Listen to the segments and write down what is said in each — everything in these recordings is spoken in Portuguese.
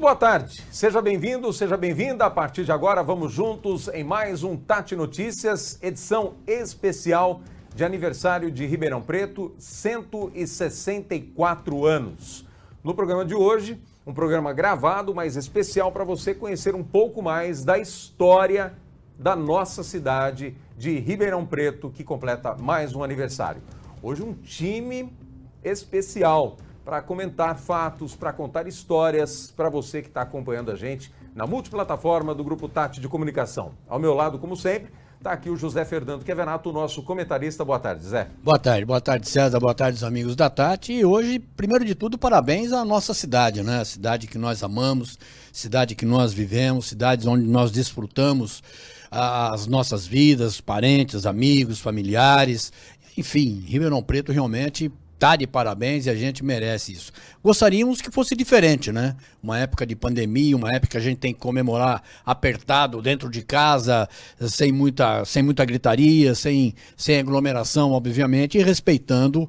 Muito boa tarde, seja bem-vindo, seja bem-vinda. A partir de agora, vamos juntos em mais um Tati Notícias, edição especial de aniversário de Ribeirão Preto, 164 anos. No programa de hoje, um programa gravado, mas especial para você conhecer um pouco mais da história da nossa cidade de Ribeirão Preto, que completa mais um aniversário. Hoje um time especial para comentar fatos, para contar histórias para você que está acompanhando a gente na multiplataforma do Grupo Tati de Comunicação. Ao meu lado, como sempre, está aqui o José Fernando Kevenato, nosso comentarista. Boa tarde, Zé. Boa tarde, César, boa tarde, os amigos da Tati. E hoje, primeiro de tudo, parabéns à nossa cidade, né? A cidade que nós amamos, cidade que nós vivemos, cidade onde nós desfrutamos as nossas vidas, parentes, amigos, familiares. Enfim, Ribeirão Preto realmente tá de parabéns e a gente merece isso. Gostaríamos que fosse diferente, né? Uma época de pandemia, uma época que a gente tem que comemorar apertado dentro de casa, sem muita gritaria, sem aglomeração, obviamente, e respeitando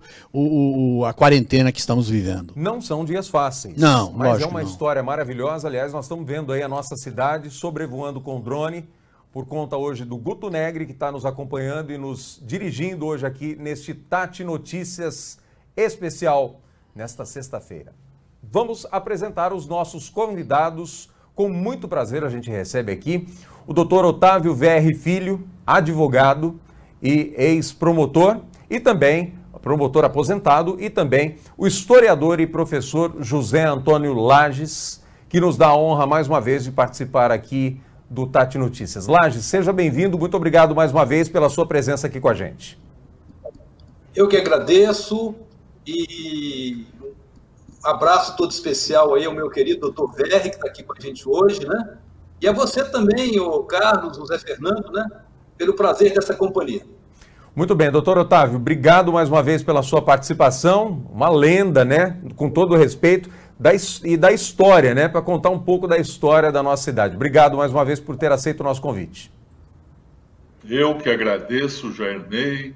a quarentena que estamos vivendo. Não são dias fáceis. Não, mas é uma história maravilhosa. Aliás, nós estamos vendo aí a nossa cidade sobrevoando com drone, por conta hoje do Guto Negri, que está nos acompanhando e nos dirigindo hoje aqui neste Tati Notícias especial nesta sexta-feira. Vamos apresentar os nossos convidados. Com muito prazer a gente recebe aqui o Dr. Otávio VR Filho, advogado e ex-promotor, e também promotor aposentado, e também o historiador e professor José Antônio Lages, que nos dá a honra mais uma vez de participar aqui do Tati Notícias. Lages, seja bem-vindo, muito obrigado mais uma vez pela sua presença aqui com a gente. Eu que agradeço e abraço todo especial aí ao meu querido Dr. VR, que está aqui com a gente hoje, né? E a você também, o Carlos, o Zé Fernando, né? Pelo prazer dessa companhia. Muito bem, doutor Otávio, obrigado mais uma vez pela sua participação, uma lenda, né? Com todo o respeito, e da história, né? Para contar um pouco da história da nossa cidade. Obrigado mais uma vez por ter aceito o nosso convite. Eu que agradeço, Jairnei,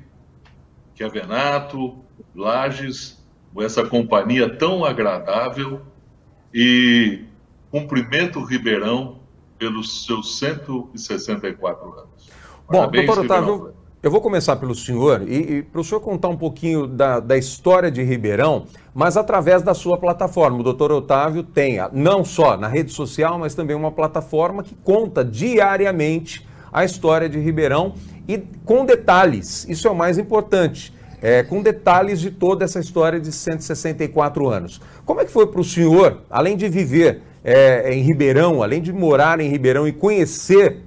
Kevenato, Lages, essa companhia tão agradável, e cumprimento o Ribeirão pelos seus 164 anos. Parabéns, doutor Otávio, eu vou começar pelo senhor e para o senhor contar um pouquinho da história de Ribeirão, mas através da sua plataforma. O doutor Otávio tem, não só na rede social, mas também uma plataforma que conta diariamente a história de Ribeirão e com detalhes, isso é o mais importante, com detalhes de toda essa história de 164 anos. Como é que foi para o senhor, além de viver em Ribeirão, além de morar em Ribeirão e conhecer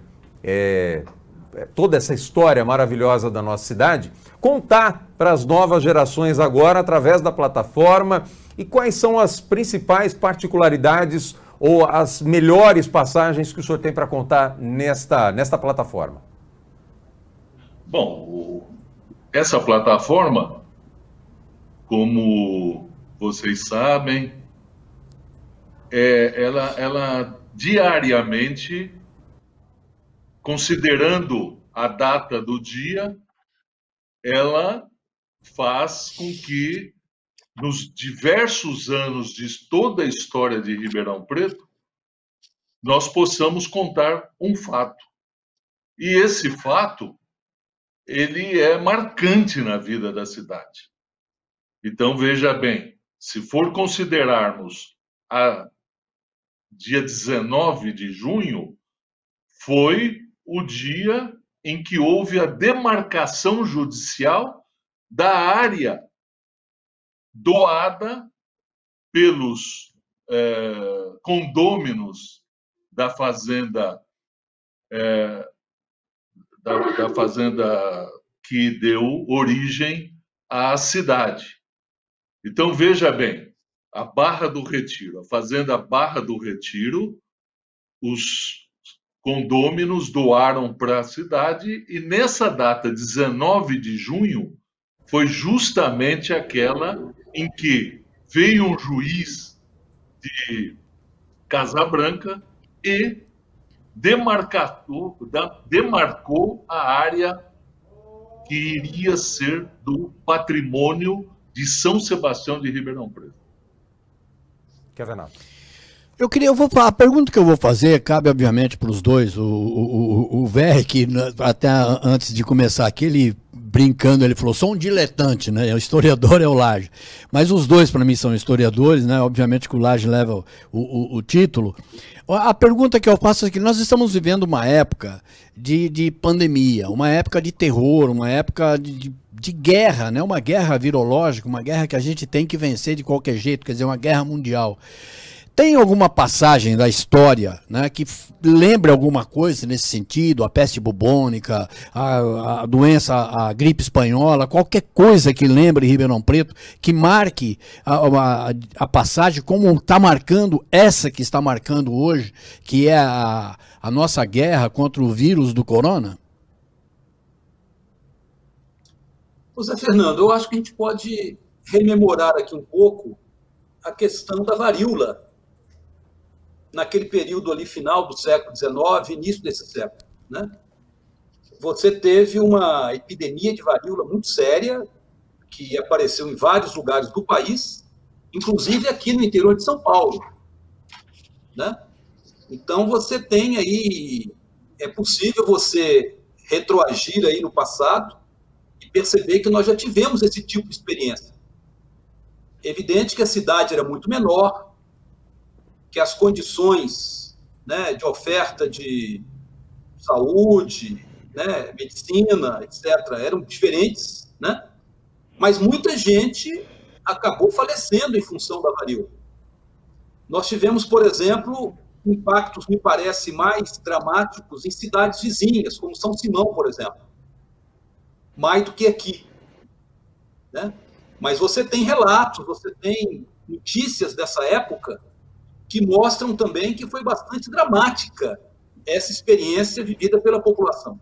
toda essa história maravilhosa da nossa cidade, contar para as novas gerações agora através da plataforma e quais são as principais particularidades ou as melhores passagens que o senhor tem para contar nesta plataforma? Bom, essa plataforma, como vocês sabem, ela diariamente, considerando a data do dia, ela faz com que, nos diversos anos de toda a história de Ribeirão Preto, nós possamos contar um fato. E esse fato, ele é marcante na vida da cidade. Então, veja bem, se for considerarmos a dia 19 de junho, foi o dia em que houve a demarcação judicial da área doada pelos condôminos da fazenda da fazenda que deu origem à cidade. Então, veja bem, a Barra do Retiro, a fazenda Barra do Retiro, os condôminos doaram para a cidade e nessa data, 19 de junho, foi justamente aquela em que veio um juiz de Casabranca e demarcou a área que iria ser do patrimônio de São Sebastião de Ribeirão Preto. Kevenato. A pergunta que eu vou fazer cabe, obviamente, para os dois. O VR, que até antes de começar aqui, ele brincando, ele falou, sou um diletante, né? O historiador é o Lage. Mas os dois, para mim, são historiadores, né? Obviamente que o Lage leva o título. A pergunta que eu faço é que nós estamos vivendo uma época de pandemia, uma época de terror, uma época de guerra, né? Uma guerra virológica, uma guerra que a gente tem que vencer de qualquer jeito, quer dizer, uma guerra mundial. Tem alguma passagem da história, né, que lembre alguma coisa nesse sentido, a peste bubônica, a doença, a gripe espanhola, qualquer coisa que lembre Ribeirão Preto, que marque a passagem como está marcando essa que está marcando hoje, que é a nossa guerra contra o vírus do corona? Zé Fernando, eu acho que a gente pode rememorar aqui um pouco a questão da varíola, naquele período ali final do século XIX, início desse século, né? Você teve uma epidemia de varíola muito séria, que apareceu em vários lugares do país, inclusive aqui no interior de São Paulo, né? Então você tem aí, é possível você retroagir aí no passado e perceber que nós já tivemos esse tipo de experiência. É evidente que a cidade era muito menor, que as condições, né, de oferta de saúde, né, medicina, etc., eram diferentes, né? Mas muita gente acabou falecendo em função da varíola. Nós tivemos, por exemplo, impactos, me parece, mais dramáticos em cidades vizinhas, como São Simão, por exemplo, mais do que aqui, né? Mas você tem relatos, você tem notícias dessa época que mostram também que foi bastante dramática essa experiência vivida pela população.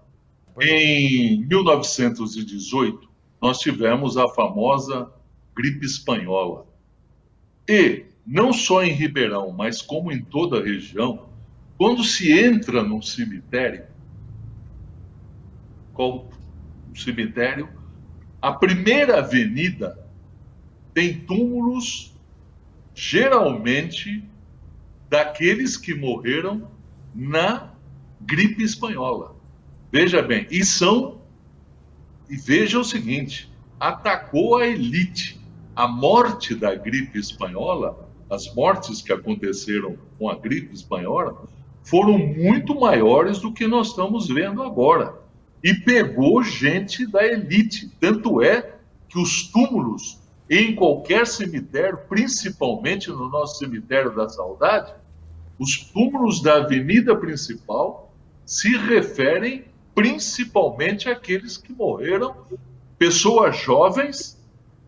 Em 1918, nós tivemos a famosa gripe espanhola. E, não só em Ribeirão, mas como em toda a região, quando se entra num cemitério, a primeira avenida tem túmulos, geralmente, daqueles que morreram na gripe espanhola. Veja bem, e veja o seguinte, atacou a elite. A morte da gripe espanhola, as mortes que aconteceram com a gripe espanhola, foram muito maiores do que nós estamos vendo agora. E pegou gente da elite. Tanto é que os túmulos em qualquer cemitério, principalmente no nosso cemitério da Saudade, os túmulos da avenida principal se referem principalmente àqueles que morreram, pessoas jovens,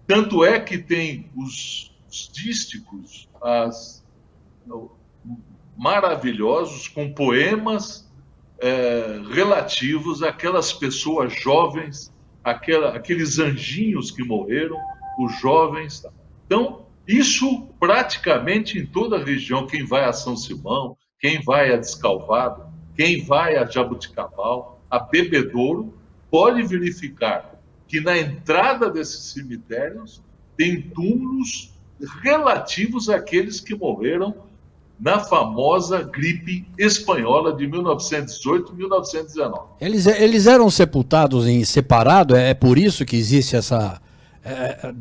tanto é que tem os dísticos maravilhosos, com poemas relativos àquelas pessoas jovens, aqueles anjinhos que morreram, os jovens. Então, isso praticamente em toda a região, quem vai a São Simão, quem vai a Descalvado, quem vai a Jabuticabal, a Bebedouro, pode verificar que na entrada desses cemitérios tem túmulos relativos àqueles que morreram na famosa gripe espanhola de 1918 e 1919. Eles eram sepultados em separado? É por isso que existe essa...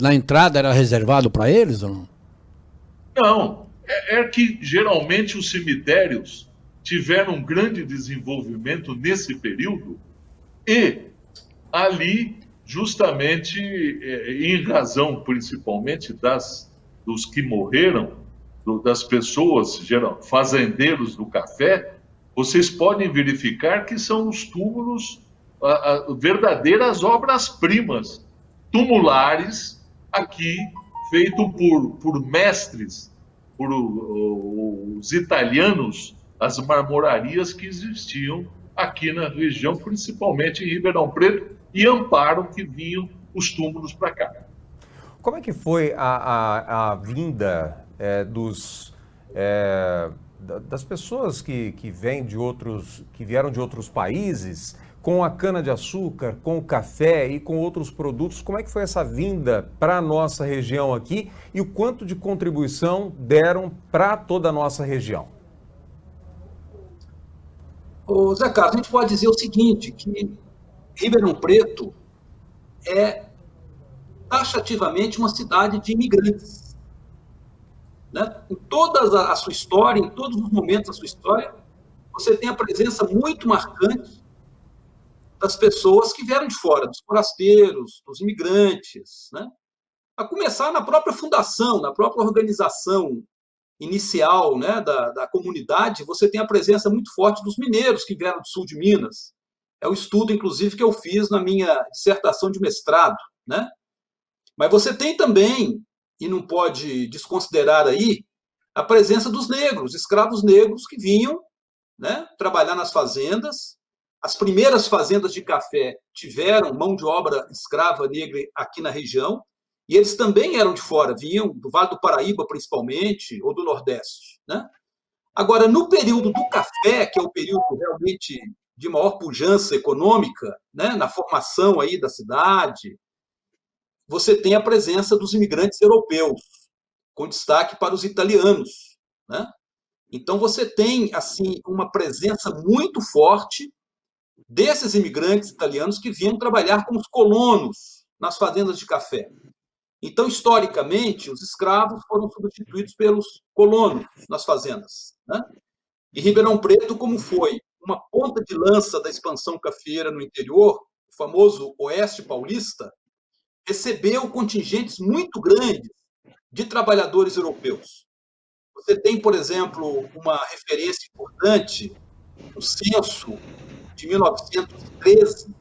na entrada era reservado para eles ou não? Não, é que geralmente os cemitérios tiveram um grande desenvolvimento nesse período e ali, justamente em razão principalmente dos que morreram, das pessoas, fazendeiros do café, vocês podem verificar que são os túmulos, verdadeiras obras-primas tumulares aqui, feito por mestres, por os italianos, as marmorarias que existiam aqui na região, principalmente em Ribeirão Preto e Amparo, que vinham os túmulos para cá. Como é que foi a vinda das pessoas que vieram de outros países? com a cana-de-açúcar, com o café e com outros produtos. Como é que foi essa vinda para a nossa região aqui e o quanto de contribuição deram para toda a nossa região? Ô, Zé Carlos, a gente pode dizer o seguinte, que Ribeirão Preto é taxativamente uma cidade de imigrantes. Né? Em toda a sua história, em todos os momentos da sua história, você tem a presença muito marcante das pessoas que vieram de fora, dos forasteiros, dos imigrantes, né? A começar na própria fundação, na própria organização inicial, né, da comunidade, você tem a presença muito forte dos mineiros que vieram do sul de Minas. É o estudo, inclusive, que eu fiz na minha dissertação de mestrado, né? Mas você tem também, e não pode desconsiderar aí, a presença dos negros, escravos negros que vinham, né, trabalhar nas fazendas. As primeiras fazendas de café tiveram mão de obra escrava negra aqui na região, e eles também eram de fora, vinham do Vale do Paraíba, principalmente, ou do Nordeste, né? Agora, no período do café, que é o período realmente de maior pujança econômica, né, na formação aí da cidade, você tem a presença dos imigrantes europeus, com destaque para os italianos, né? Então, você tem, assim, uma presença muito forte desses imigrantes italianos que vinham trabalhar com os colonos nas fazendas de café. Então, historicamente, os escravos foram substituídos pelos colonos nas fazendas, né? E Ribeirão Preto, como foi uma ponta de lança da expansão cafeeira no interior, o famoso Oeste Paulista, recebeu contingentes muito grandes de trabalhadores europeus. Você tem, por exemplo, uma referência importante, o censo de 1913,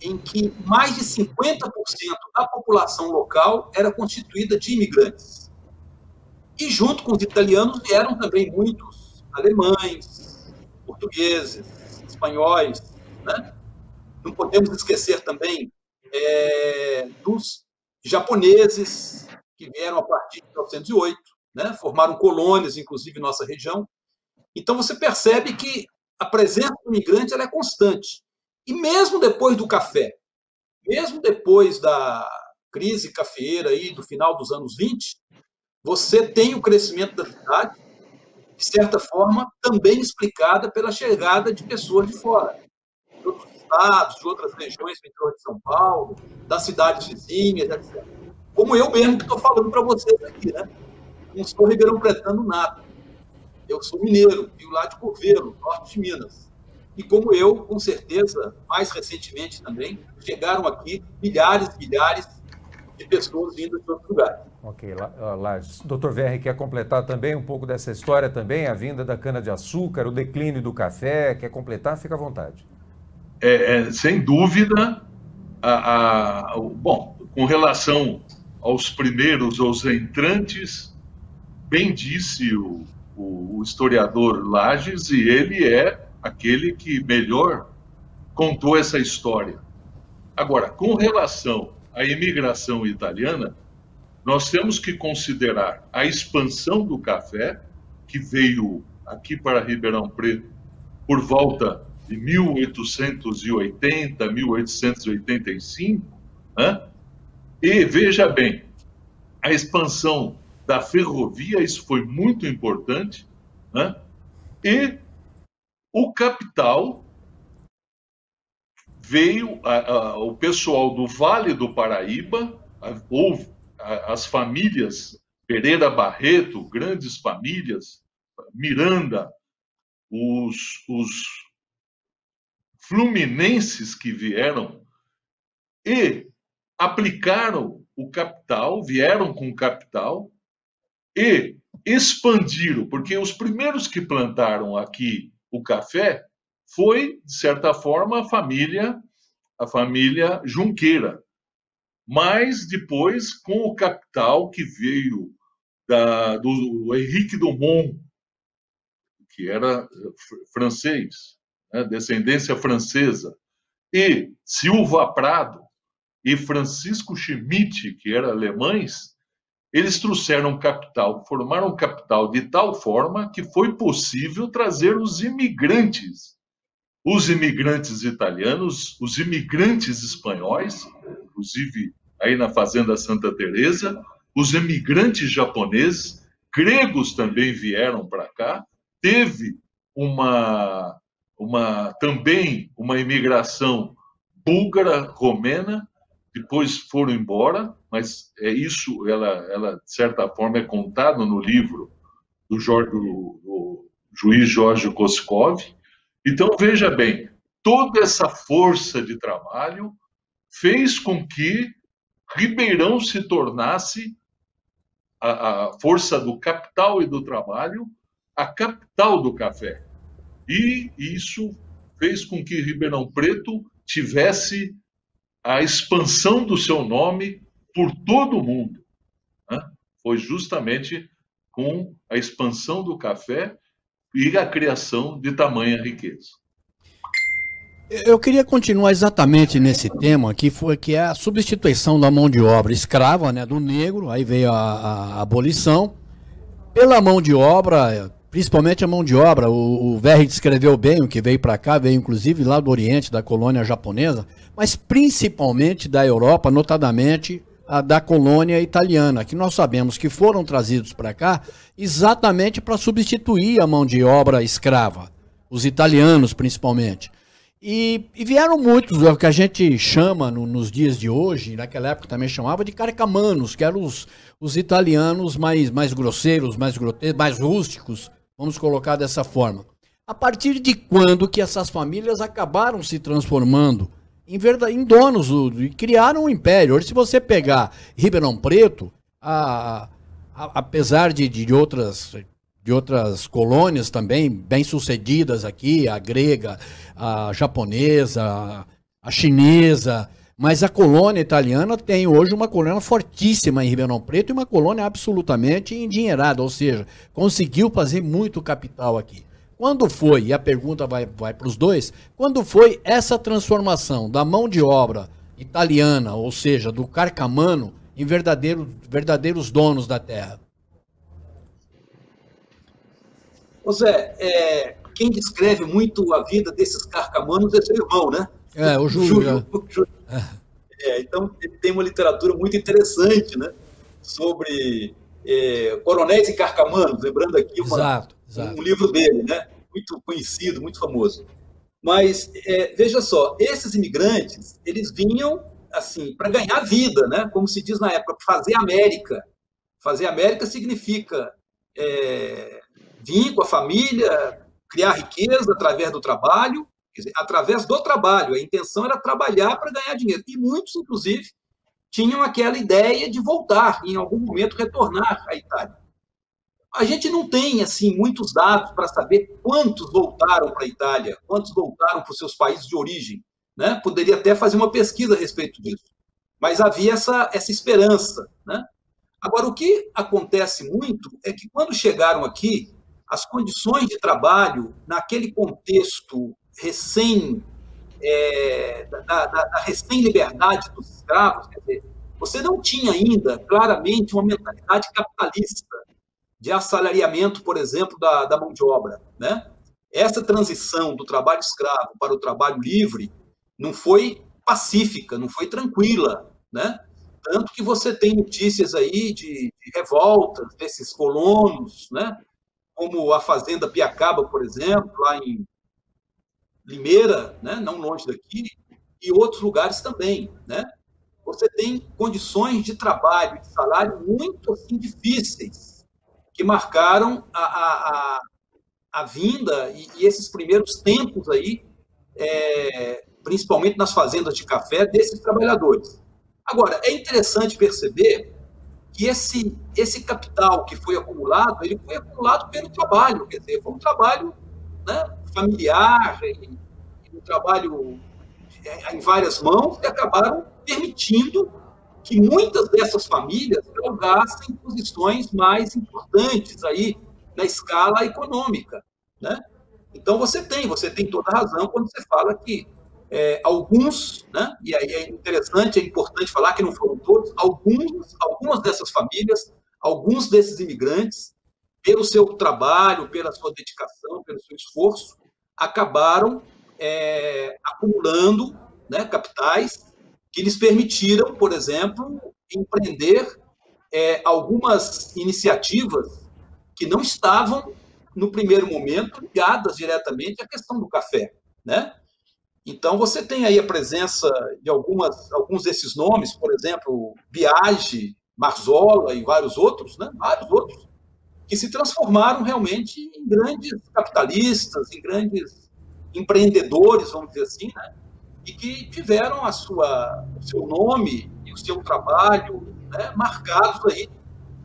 em que mais de 50% da população local era constituída de imigrantes. E junto com os italianos vieram também muitos alemães, portugueses, espanhóis, né? Não podemos esquecer também dos japoneses, que vieram a partir de 1908, né? Formaram colônias, inclusive, em nossa região. Então, você percebe que a presença do imigrante ela é constante. E mesmo depois do café, mesmo depois da crise cafeeira aí do final dos anos 20, você tem o crescimento da cidade, de certa forma, também explicada pela chegada de pessoas de fora, de outros estados, de outras regiões do interior de São Paulo, das cidades vizinhas, etc. Como eu mesmo que estou falando para vocês aqui, né? Não sou ribeirão-pretano nada. Eu sou mineiro, vivo lá de Coveiro, norte de Minas. E como eu, com certeza, mais recentemente também, chegaram aqui milhares e milhares de pessoas vindo de outros lugares. Ok, Lages. Dr. Verri, quer completar também um pouco dessa história também, a vinda da cana-de-açúcar, o declínio do café, quer completar? Fica à vontade. Sem dúvida, bom, com relação aos primeiros, aos entrantes, bem disse o historiador Lages, e ele é aquele que melhor contou essa história. Agora, com relação à imigração italiana, nós temos que considerar a expansão do café, que veio aqui para Ribeirão Preto por volta de 1880, 1885, né? E veja bem, a expansão da ferrovia, isso foi muito importante, né? E o capital veio, o pessoal do Vale do Paraíba, houve as famílias Pereira Barreto, grandes famílias, Miranda, os fluminenses que vieram e aplicaram o capital, vieram com o capital e expandiram, porque os primeiros que plantaram aqui o café foi, de certa forma, a família Junqueira. Mas depois, com o capital que veio do Henrique Dumont, que era francês, né, descendência francesa, e Silva Prado e Francisco Schmidt, que eram alemães, eles trouxeram capital, formaram capital de tal forma que foi possível trazer os imigrantes. os imigrantes italianos, os imigrantes espanhóis, inclusive aí na Fazenda Santa Teresa, os imigrantes japoneses, gregos também vieram para cá, teve também uma imigração búlgara, romena, depois foram embora, mas isso, ela de certa forma é contado no livro do juiz Jorge Koskov. Então, veja bem, toda essa força de trabalho fez com que Ribeirão se tornasse a força do capital e do trabalho, a capital do café. E isso fez com que Ribeirão Preto tivesse a expansão do seu nome por todo o mundo, né? Foi justamente com a expansão do café e a criação de tamanha riqueza. Eu queria continuar exatamente nesse tema, que é a substituição da mão de obra escrava, né, do negro, aí veio a abolição, pela mão de obra, principalmente a mão de obra. O Verri descreveu bem o que veio para cá, veio inclusive lá do Oriente, da colônia japonesa, mas principalmente da Europa, notadamente a da colônia italiana, que nós sabemos que foram trazidos para cá exatamente para substituir a mão de obra escrava, os italianos principalmente. E vieram muitos, o que a gente chama nos dias de hoje, naquela época também chamava de carcamanos, que eram os italianos mais grosseiros, mais grotescos, mais rústicos, vamos colocar dessa forma. A partir de quando que essas famílias acabaram se transformando em donos e criaram um império? Hoje, se você pegar Ribeirão Preto, apesar de outras colônias também bem-sucedidas aqui, a grega, a japonesa, a chinesa, mas a colônia italiana tem hoje uma colônia fortíssima em Ribeirão Preto e uma colônia absolutamente endinheirada, ou seja, conseguiu fazer muito capital aqui. Quando foi, e a pergunta vai para os dois, quando foi essa transformação da mão de obra italiana, ou seja, do carcamano, em verdadeiros donos da terra? Zé, quem descreve muito a vida desses carcamanos é seu irmão, né? O Júlio. Então, ele tem uma literatura muito interessante, né? Sobre coronéis e carcamanos, lembrando aqui um livro dele, né? Muito conhecido, muito famoso. Mas, veja só, esses imigrantes, eles vinham assim para ganhar vida, né? Como se diz na época, fazer América. Fazer América significa vir com a família, criar riqueza através do trabalho, quer dizer, através do trabalho. A intenção era trabalhar para ganhar dinheiro. E muitos, inclusive, tinham aquela ideia de voltar, em algum momento retornar à Itália. A gente não tem assim muitos dados para saber quantos voltaram para a Itália, quantos voltaram para os seus países de origem, né? Poderia até fazer uma pesquisa a respeito disso. Mas havia essa esperança, né? Agora, o que acontece muito é que, quando chegaram aqui, as condições de trabalho, naquele contexto da recém-liberdade dos escravos, quer dizer, você não tinha ainda, claramente, uma mentalidade capitalista de assalariamento, por exemplo, da mão de obra, né? Essa transição do trabalho escravo para o trabalho livre não foi pacífica, não foi tranquila, né? Tanto que você tem notícias aí de revoltas desses colonos, né? Como a Fazenda Piacaba, por exemplo, lá em Limeira, né? Não longe daqui, e outros lugares também, né? Você tem condições de trabalho e de salário muito assim, difíceis, que marcaram a vinda e esses primeiros tempos aí, principalmente nas fazendas de café, desses trabalhadores. Agora, é interessante perceber que esse capital que foi acumulado, ele foi acumulado pelo trabalho, quer dizer, foi um trabalho, né, familiar, um trabalho em várias mãos, que acabaram permitindo que muitas dessas famílias galgassem posições mais importantes aí na escala econômica, né? Então, você tem toda a razão quando você fala que alguns, né, e aí é interessante, é importante falar que não foram todos, algumas dessas famílias, alguns desses imigrantes, pelo seu trabalho, pela sua dedicação, pelo seu esforço, acabaram acumulando, né, capitais que lhes permitiram, por exemplo, empreender algumas iniciativas que não estavam, no primeiro momento, ligadas diretamente à questão do café, né? Então, você tem aí a presença de alguns desses nomes, por exemplo, Biagi, Marzola e vários outros, né? Vários outros, que se transformaram realmente em grandes capitalistas, em grandes empreendedores, vamos dizer assim, né? E que tiveram o seu nome e o seu trabalho, né, marcados aí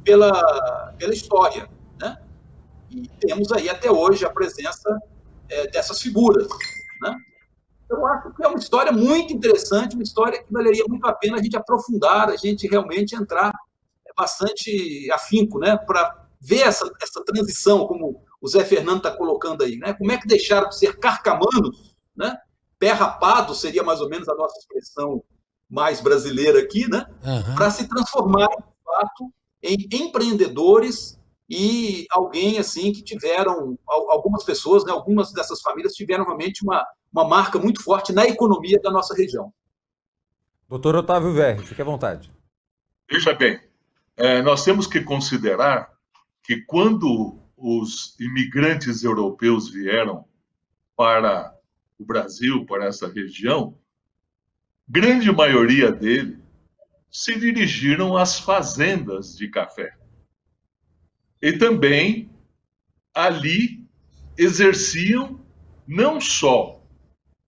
pela história, né? E temos aí até hoje a presença dessas figuras, né? Eu acho que é uma história muito interessante, uma história que valeria muito a pena a gente aprofundar, a gente realmente entrar bastante afinco, né, para ver essa transição, como o Zé Fernando está colocando aí, né? Como é que deixaram de ser carcamanos, né? Pé rapado seria mais ou menos a nossa expressão mais brasileira aqui, né? Para se transformar, de fato, em empreendedores e alguém assim que tiveram, algumas pessoas, né, algumas dessas famílias tiveram realmente uma marca muito forte na economia da nossa região. Doutor Otávio Verri, fique à vontade. Veja bem, nós temos que considerar que quando os imigrantes europeus vieram para o Brasil, para essa região, grande maioria deles se dirigiram às fazendas de café. E também ali exerciam não só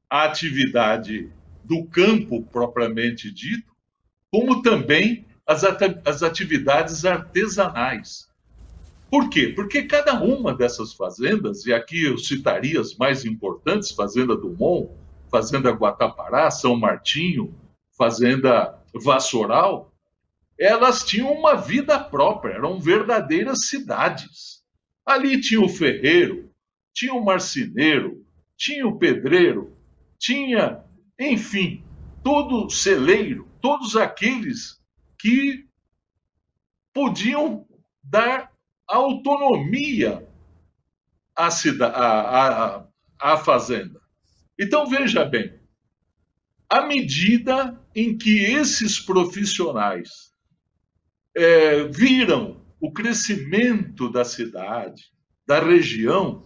a atividade do campo propriamente dito, como também as atividades artesanais. Por quê? Porque cada uma dessas fazendas, e aqui eu citaria as mais importantes, Fazenda Dumont, Fazenda Guatapará, São Martinho, Fazenda Vassoural, elas tinham uma vida própria, eram verdadeiras cidades. Ali tinha o ferreiro, tinha o marceneiro, tinha o pedreiro, tinha, enfim, todo celeiro, todos aqueles que podiam dar autonomia à fazenda. Então, veja bem, à medida em que esses profissionais viram o crescimento da cidade, da região,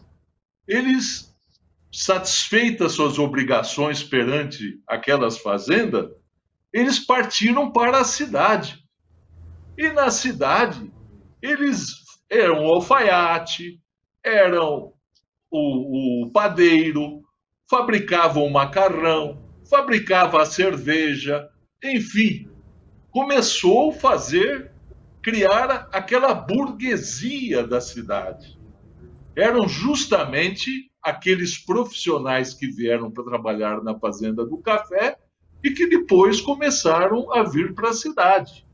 eles, satisfeitas suas obrigações perante aquelas fazendas, eles partiram para a cidade. E na cidade, eles eram o alfaiate, eram o padeiro, fabricavam o macarrão, fabricavam a cerveja, enfim, começou a criar aquela burguesia da cidade. Eram justamente aqueles profissionais que vieram para trabalhar na fazenda do café e que depois começaram a vir para a cidade.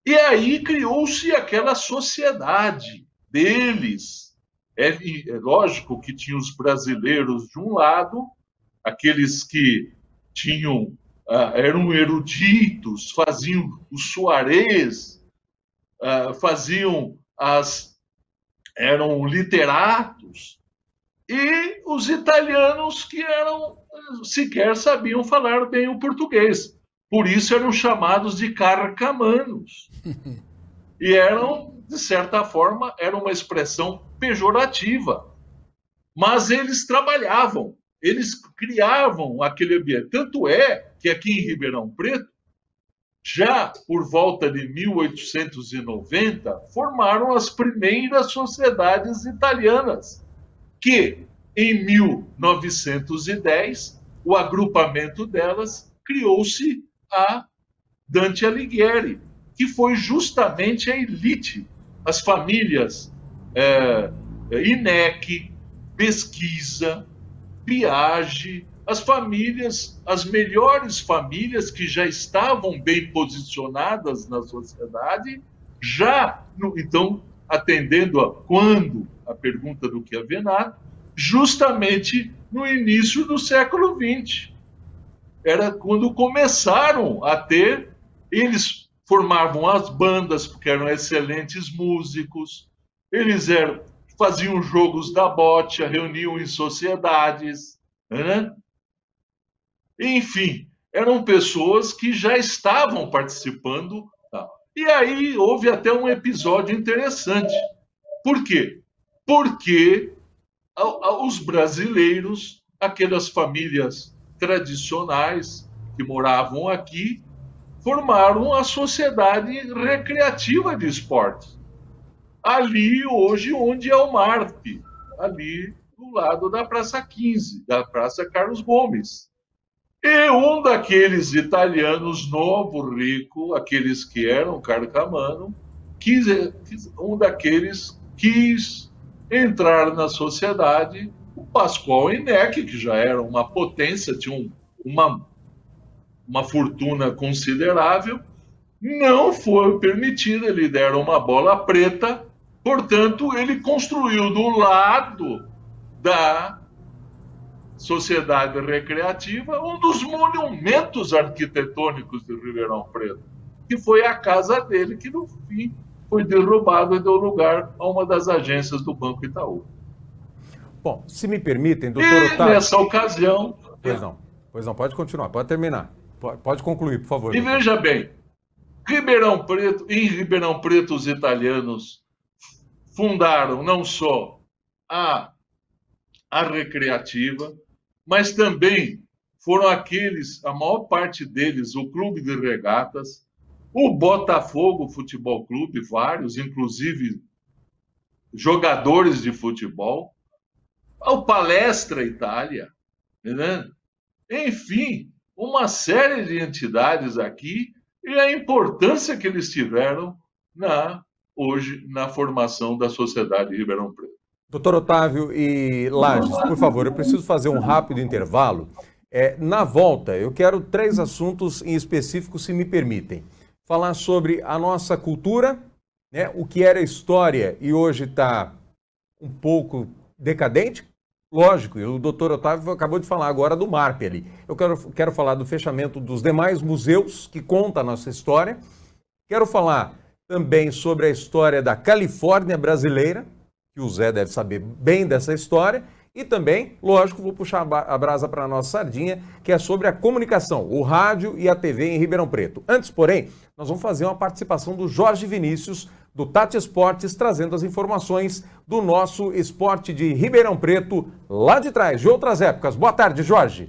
E aí criou-se aquela sociedade deles. É lógico que tinha os brasileiros de um lado, aqueles que eram eruditos, faziam os soarés, eram literatos, e os italianos que sequer sabiam falar bem o português. Por isso eram chamados de carcamanos. E de certa forma, era uma expressão pejorativa. Mas eles trabalhavam, eles criavam aquele ambiente. Tanto é que aqui em Ribeirão Preto, já por volta de 1890, formaram as primeiras sociedades italianas, que em 1910, o agrupamento delas criou-se a Dante Alighieri, que foi justamente a elite, as famílias Inec, Pesquisa, Biagi, as melhores famílias que já estavam bem posicionadas na sociedade, então, atendendo a pergunta do Chiavenato, justamente no início do século XX. Era quando começaram a eles formavam as bandas, porque eram excelentes músicos, eles faziam jogos da bocha, reuniam em sociedades, né? Enfim, eram pessoas que já estavam participando. Tá? E aí houve até um episódio interessante. Por quê? Porque os brasileiros, aquelas famílias tradicionais que moravam aqui, formaram a Sociedade Recreativa de Esportes. Ali, hoje, onde é o MARP, ali do lado da Praça 15, da Praça Carlos Gomes. E um daqueles italianos novo, rico, aqueles que eram carcamano, um daqueles quis entrar na sociedade. O Pascoal Inec, que já era uma potência, tinha uma fortuna considerável, não foi permitido, lhe deram uma bola preta, portanto, ele construiu do lado da Sociedade Recreativa um dos monumentos arquitetônicos de Ribeirão Preto, que foi a casa dele, que no fim foi derrubado e deu lugar a uma das agências do Banco Itaú. Bom, se me permitem, doutor Otávio... nessa ocasião... Pois não, pode continuar, pode terminar. Pode concluir, por favor. E veja bem, em Ribeirão Preto, os italianos fundaram não só a recreativa, mas também foram aqueles, a maior parte deles, o Clube de Regatas, o Botafogo Futebol Clube, vários, inclusive jogadores de futebol, o Palestra Itália, né? Enfim, uma série de entidades aqui e a importância que eles tiveram hoje na formação da sociedade de Ribeirão Preto. Doutor Otávio e Lages, por favor, eu preciso fazer um rápido intervalo. Na volta, eu quero 3 assuntos em específico, se me permitem. Falar sobre a nossa cultura, né, o que era história e hoje está um pouco decadente. Lógico, e o doutor Otávio acabou de falar agora do MARP ali. Eu quero falar do fechamento dos demais museus que conta a nossa história. Quero falar também sobre a história da Califórnia brasileira, que o Zé deve saber bem dessa história. E também, lógico, vou puxar a brasa para a nossa sardinha, que é sobre a comunicação, o rádio e a TV em Ribeirão Preto. Antes, porém, nós vamos fazer uma participação do Jorge Vinícius, do Tati Esportes, trazendo as informações do nosso esporte de Ribeirão Preto, lá de trás, de outras épocas. Boa tarde, Jorge.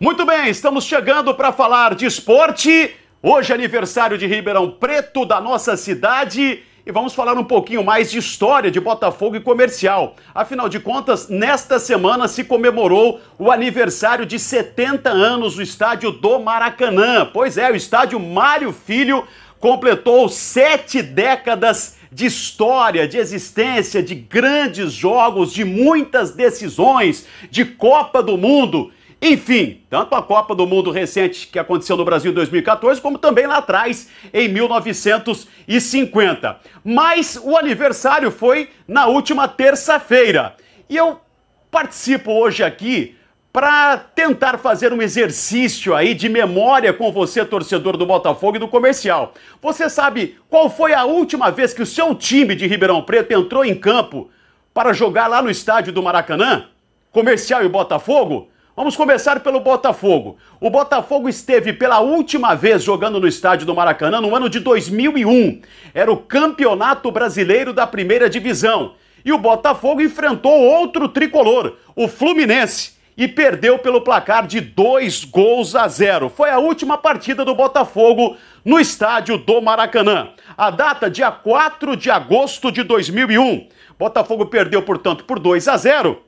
Muito bem, estamos chegando para falar de esporte. Hoje é aniversário de Ribeirão Preto, da nossa cidade. E vamos falar um pouquinho mais de história de Botafogo e Comercial. Afinal de contas, nesta semana se comemorou o aniversário de 70 anos do estádio do Maracanã. Pois é, o estádio Mário Filho completou 7 décadas de história, de existência, de grandes jogos, de muitas decisões, de Copa do Mundo. Enfim, tanto a Copa do Mundo recente que aconteceu no Brasil em 2014, como também lá atrás, em 1950. Mas o aniversário foi na última terça-feira. E eu participo hoje aqui para tentar fazer um exercício aí de memória com você, torcedor do Botafogo e do Comercial. Você sabe qual foi a última vez que o seu time de Ribeirão Preto entrou em campo para jogar lá no estádio do Maracanã? Comercial e Botafogo? Vamos começar pelo Botafogo. O Botafogo esteve pela última vez jogando no estádio do Maracanã no ano de 2001. Era o Campeonato Brasileiro da Primeira Divisão. E o Botafogo enfrentou outro tricolor, o Fluminense, e perdeu pelo placar de 2-0. Foi a última partida do Botafogo no estádio do Maracanã. A data, dia 4 de agosto de 2001. Botafogo perdeu, portanto, por 2-0.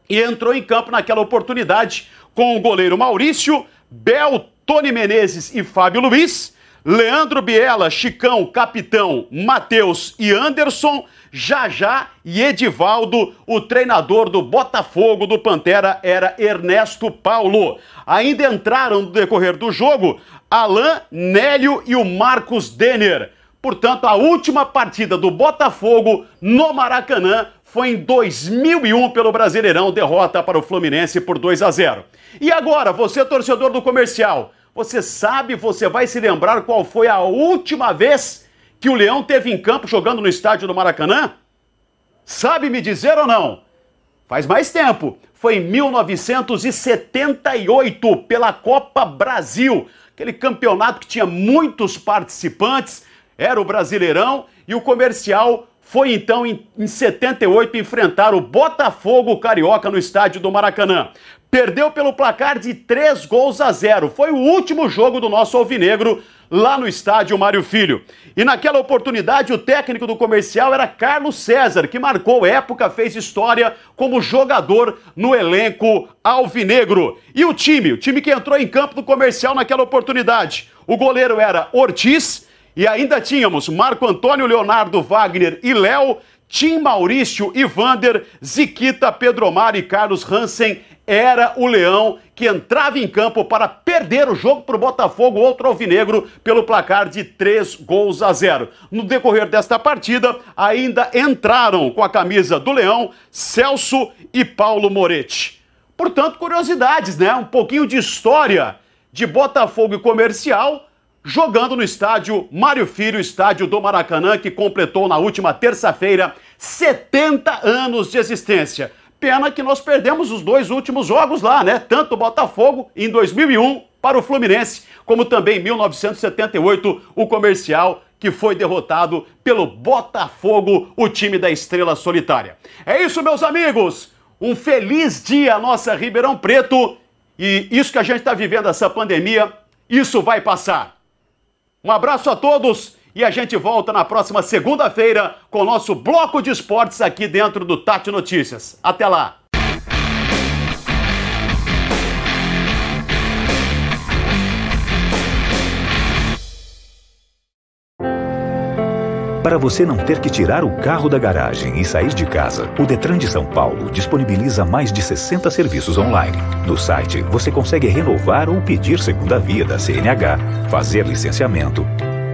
E entrou em campo naquela oportunidade com o goleiro Maurício, Bel, Tony Menezes e Fábio Luiz, Leandro Biela, Chicão, Capitão, Matheus e Anderson, Jajá e Edivaldo. O treinador do Botafogo do Pantera era Ernesto Paulo. Ainda entraram no decorrer do jogo Alain, Nélio e o Marcos Denner. Portanto, a última partida do Botafogo no Maracanã foi em 2001 pelo Brasileirão, derrota para o Fluminense por 2-0. E agora, você torcedor do Comercial, você sabe, você vai se lembrar qual foi a última vez que o Leão teve em campo jogando no estádio do Maracanã? Sabe me dizer ou não? Faz mais tempo. Foi em 1978, pela Copa Brasil. Aquele campeonato que tinha muitos participantes, era o Brasileirão, e o Comercial foi então em 78 enfrentar o Botafogo Carioca no estádio do Maracanã. Perdeu pelo placar de 3-0. Foi o último jogo do nosso alvinegro lá no estádio Mário Filho. E naquela oportunidade o técnico do Comercial era Carlos César, que marcou época, fez história como jogador no elenco alvinegro. E o time que entrou em campo do Comercial naquela oportunidade. O goleiro era Ortiz e ainda tínhamos Marco Antônio, Leonardo, Wagner e Léo, Tim Maurício, Ivander, Ziquita, Pedro Omar e Carlos Hansen. Era o Leão que entrava em campo para perder o jogo para o Botafogo, outro alvinegro, pelo placar de 3-0. No decorrer desta partida, ainda entraram com a camisa do Leão Celso e Paulo Moretti. Portanto, curiosidades, né? Um pouquinho de história de Botafogo e Comercial jogando no estádio Mário Filho, estádio do Maracanã, que completou na última terça-feira 70 anos de existência. Pena que nós perdemos os 2 últimos jogos lá, né? Tanto o Botafogo em 2001 para o Fluminense, como também em 1978 o Comercial, que foi derrotado pelo Botafogo, o time da Estrela Solitária. É isso, meus amigos! Um feliz dia à nossa Ribeirão Preto, e isso que a gente está vivendo, essa pandemia, isso vai passar. Um abraço a todos e a gente volta na próxima segunda-feira com o nosso bloco de esportes aqui dentro do Tati Notícias. Até lá! Para você não ter que tirar o carro da garagem e sair de casa, o Detran de São Paulo disponibiliza mais de 60 serviços online. No site, você consegue renovar ou pedir segunda via da CNH, fazer licenciamento,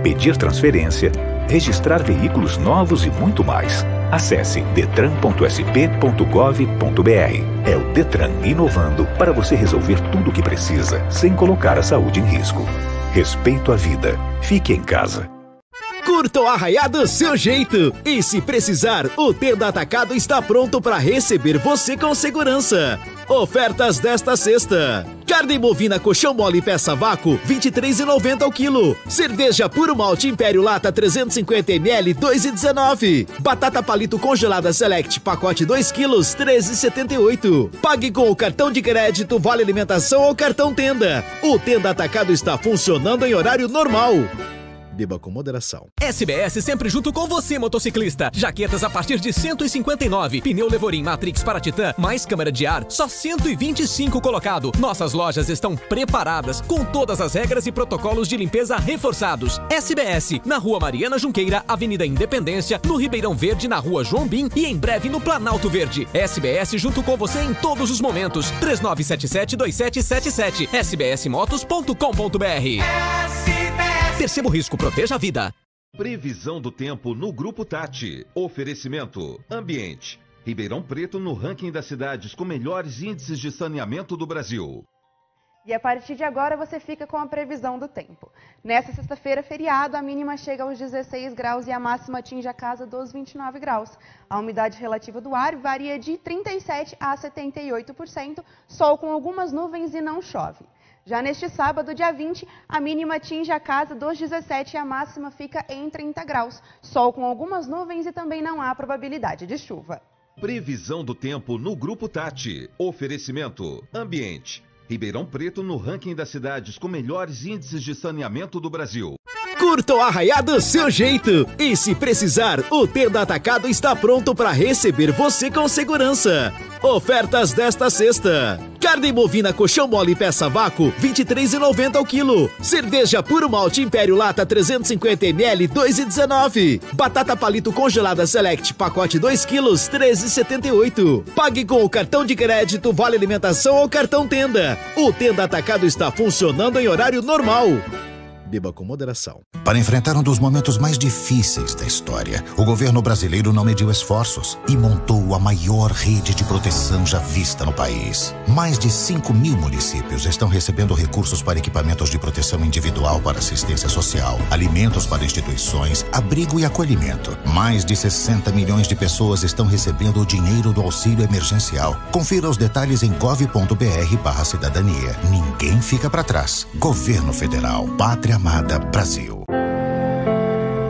pedir transferência, registrar veículos novos e muito mais. Acesse detran.sp.gov.br. É o Detran inovando para você resolver tudo o que precisa, sem colocar a saúde em risco. Respeito à vida. Fique em casa. Curta o Arraiá do seu jeito. E se precisar, o Tenda Atacado está pronto para receber você com segurança. Ofertas desta sexta: carne bovina colchão mole peça vácuo, R$ 23,90 ao quilo. Cerveja Puro Malte Império Lata 350 ml, R$ 2,19. Batata palito congelada Select pacote 2 quilos, R$ 13,78. Pague com o cartão de crédito, vale alimentação ou cartão Tenda. O Tenda Atacado está funcionando em horário normal. Beba com moderação. SBS sempre junto com você, motociclista. Jaquetas a partir de 159. Pneu Levorim Matrix para Titan, mais câmera de ar, só 125 colocado. Nossas lojas estão preparadas, com todas as regras e protocolos de limpeza reforçados. SBS, na Rua Mariana Junqueira, Avenida Independência, no Ribeirão Verde, na Rua João Bim e em breve no Planalto Verde. SBS junto com você em todos os momentos. 3977-2777. sbsmotos.com.br. Perceba o risco, proteja a vida. Previsão do tempo no Grupo Tati. Oferecimento: Ambiente. Ribeirão Preto no ranking das cidades com melhores índices de saneamento do Brasil. E a partir de agora você fica com a previsão do tempo. Nesta sexta-feira, feriado, a mínima chega aos 16 graus e a máxima atinge a casa dos 29 graus. A umidade relativa do ar varia de 37% a 78%, sol com algumas nuvens e não chove. Já neste sábado, dia 20, a mínima atinge a casa dos 17 e a máxima fica em 30 graus. Sol com algumas nuvens e também não há probabilidade de chuva. Previsão do tempo no Grupo Tati. Oferecimento: Ambiente. Ribeirão Preto no ranking das cidades com melhores índices de saneamento do Brasil. Curta o Arraiá do seu jeito. E se precisar, o Tenda Atacado está pronto para receber você com segurança. Ofertas desta sexta: carne bovina colchão mole peça vácuo, R$ 23,90 ao quilo. Cerveja Puro Malte Império Lata 350 ml, R$ 2,19. Batata palito congelada Select pacote 2 quilos, R$ 13,78. Pague com o cartão de crédito, vale alimentação ou cartão Tenda. O Tenda Atacado está funcionando em horário normal. Beba com moderação. Para enfrentar um dos momentos mais difíceis da história, o governo brasileiro não mediu esforços e montou a maior rede de proteção já vista no país. Mais de 5.000 municípios estão recebendo recursos para equipamentos de proteção individual para assistência social, alimentos para instituições, abrigo e acolhimento. Mais de 60 milhões de pessoas estão recebendo o dinheiro do auxílio emergencial. Confira os detalhes em gov.br/cidadania. Ninguém fica para trás. Governo Federal. Pátria Amada Brasil.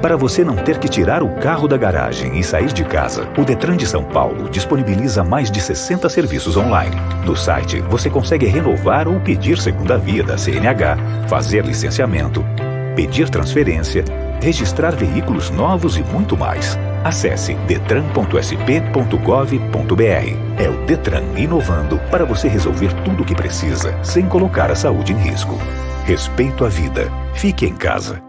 Para você não ter que tirar o carro da garagem e sair de casa, o Detran de São Paulo disponibiliza mais de 60 serviços online. No site, você consegue renovar ou pedir segunda via da CNH, fazer licenciamento, pedir transferência, registrar veículos novos e muito mais. Acesse detran.sp.gov.br. É o Detran inovando para você resolver tudo o que precisa, sem colocar a saúde em risco. Respeito à vida. Fique em casa.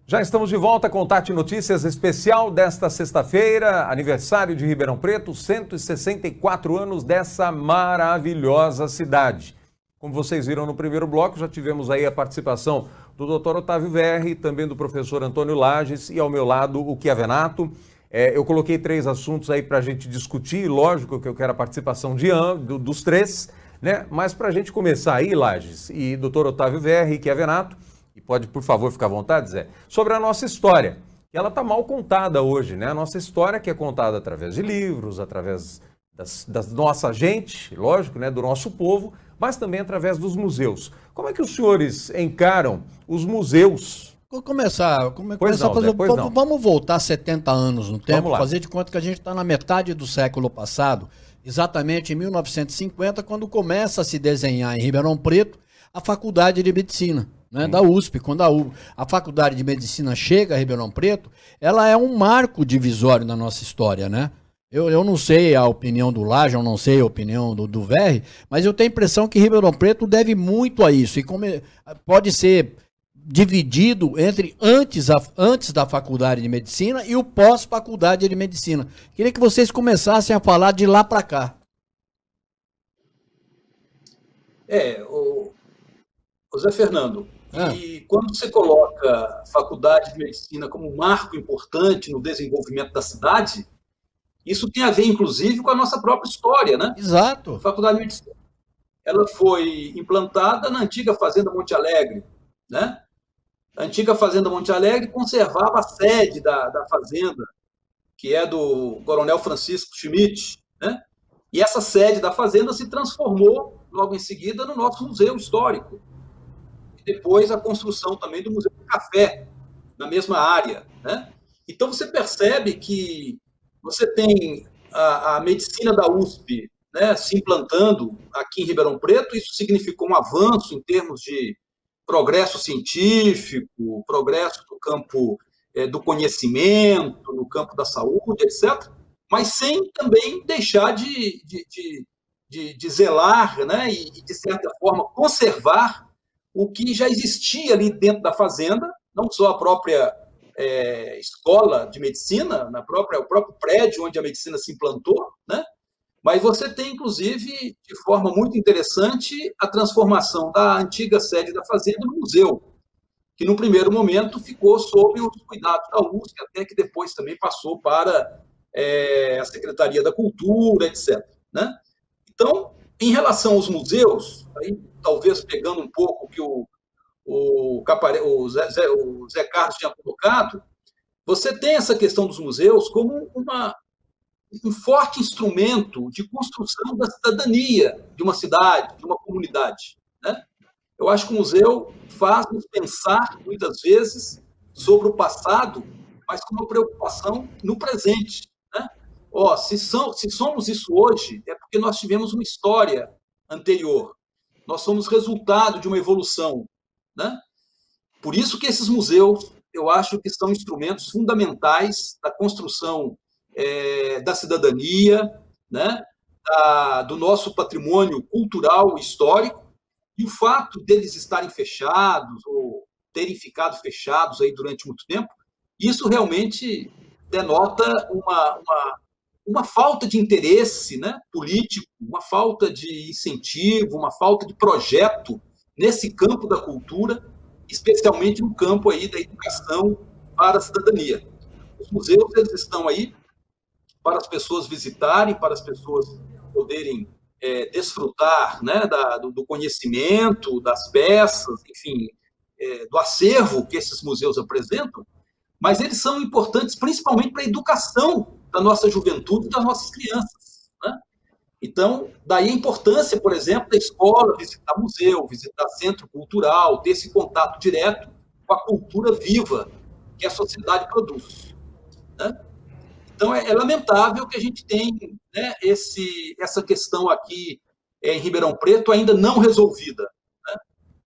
Já estamos de volta com o Tati Notícias especial desta sexta-feira, aniversário de Ribeirão Preto, 164 anos dessa maravilhosa cidade. Como vocês viram no primeiro bloco, já tivemos aí a participação do Dr. Otávio Verri, também do professor Antônio Lages e ao meu lado o Chiavenato. Eu coloquei 3 assuntos aí para a gente discutir, lógico que eu quero a participação dos 3, né? Mas para a gente começar aí, Lages e Dr. Otávio Verri e Chiavenato, e pode, por favor, ficar à vontade, Zé, sobre a nossa história. Ela está mal contada hoje, né? A nossa história que é contada através de livros, através da nossa gente, lógico, né? Do nosso povo, mas também através dos museus. Como é que os senhores encaram os museus? Vou começar vamos voltar 70 anos no tempo, fazer de conta que a gente está na metade do século passado, exatamente em 1950, quando começa a se desenhar em Ribeirão Preto a Faculdade de Medicina, né, da USP. Quando a Faculdade de Medicina chega a Ribeirão Preto, ela é um marco divisório na nossa história, né? Eu não sei a opinião do Laje, eu não sei a opinião do Verri, mas eu tenho a impressão que Ribeirão Preto deve muito a isso. E pode ser dividido entre antes da Faculdade de Medicina e o pós-Faculdade de Medicina. Queria que vocês começassem a falar de lá para cá. O Zé Fernando, e quando você coloca a Faculdade de Medicina como um marco importante no desenvolvimento da cidade, isso tem a ver, inclusive, com a nossa própria história, né? Exato. A Faculdade de Medicina, ela foi implantada na antiga Fazenda Monte Alegre, né? A antiga Fazenda Monte Alegre conservava a sede da fazenda, que é do Coronel Francisco Schmidt, né? E essa sede da fazenda se transformou, logo em seguida, no nosso museu histórico. E depois a construção também do Museu do Café, na mesma área, né? Então você percebe que você tem a medicina da USP, né, se implantando aqui em Ribeirão Preto. Isso significou um avanço em termos de progresso científico, progresso no campo do conhecimento, no campo da saúde, etc., mas sem também deixar de zelar, né, e, de certa forma, conservar o que já existia ali dentro da fazenda, não só a própria escola de medicina, o próprio prédio onde a medicina se implantou, né? Mas você tem, inclusive, de forma muito interessante, a transformação da antiga sede da fazenda no museu, que no primeiro momento ficou sob os cuidados da USP, até que depois também passou para a Secretaria da Cultura, etc., né? Então, em relação aos museus, aí, talvez pegando um pouco o que o Zé Carlos tinha colocado, você tem essa questão dos museus como um forte instrumento de construção da cidadania de uma cidade, de uma comunidade, né? Eu acho que o museu faz-nos pensar, muitas vezes, sobre o passado, mas com uma preocupação no presente, né? Se somos isso hoje, é porque nós tivemos uma história anterior. Nós somos resultado de uma evolução, né? Por isso que esses museus, eu acho que são instrumentos fundamentais da construção da cidadania, né? Do nosso patrimônio cultural e histórico, e o fato deles estarem fechados ou terem ficado fechados aí durante muito tempo, isso realmente denota uma falta de interesse, né, político, uma falta de incentivo, uma falta de projeto nesse campo da cultura, especialmente no campo aí da educação para a cidadania. Os museus, eles estão aí para as pessoas visitarem, para as pessoas poderem desfrutar, né, do conhecimento, das peças, enfim, do acervo que esses museus apresentam, mas eles são importantes principalmente para a educação da nossa juventude e das nossas crianças, né? Então, daí a importância, por exemplo, da escola visitar museu, visitar centro cultural, ter esse contato direto com a cultura viva que a sociedade produz, né? Então, é lamentável que a gente tenha, né, essa questão aqui em Ribeirão Preto ainda não resolvida, né?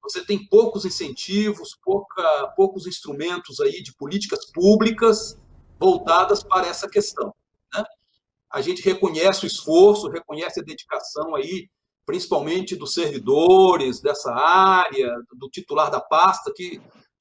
Você tem poucos incentivos, poucos instrumentos aí de políticas públicas voltadas para essa questão, né? A gente reconhece o esforço, reconhece a dedicação aí, principalmente dos servidores dessa área, do titular da pasta, que